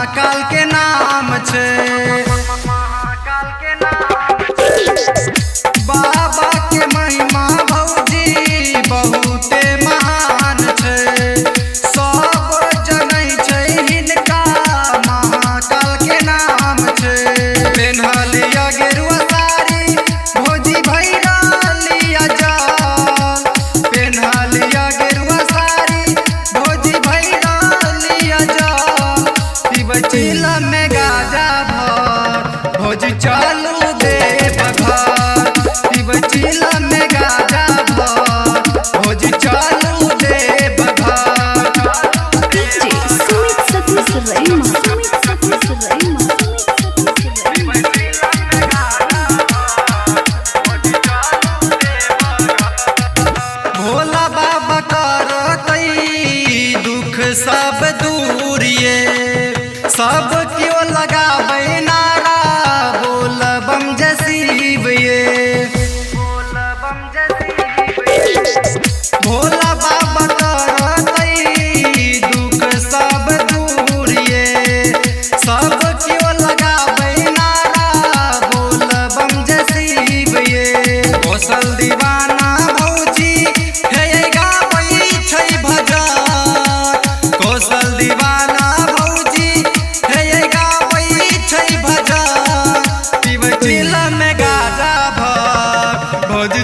महाकाल के नाम छे, बाबा के महिमा भौजी बहुते महान छे, सब जनै छे हिनका महाकाल के नाम छे। पेन्हलिया गेरुआ साड़ी भौजी भैरा लिया जाल, पेन्हलिया गेरुआ साड़ी भौजी भैरा लिया जाल, पीबै चिलम में गाजा भर भौजी चालू दे बघार, पीबै चिलम में गाजा भर भौजी चालू दे बघार। DJ Sumit Satish Raima, Sumit Satish Raima, Sumit Satish Raima। Bhola बाबा करतै दुख सब दूर ये, सब क्यों लगाबै नारा बोल बम जय शिव ये, भोला बाबा करतै दुख सब दूर ये, सब क्यों लगाबै नारा बोल बम जय शिव ये। कौशल दीवाना भौजी हे गाबै छै भजन, कौशल दीवाना भौजी हे गाबै छै भजन, पीबै चिलम में गाजा भर भौजी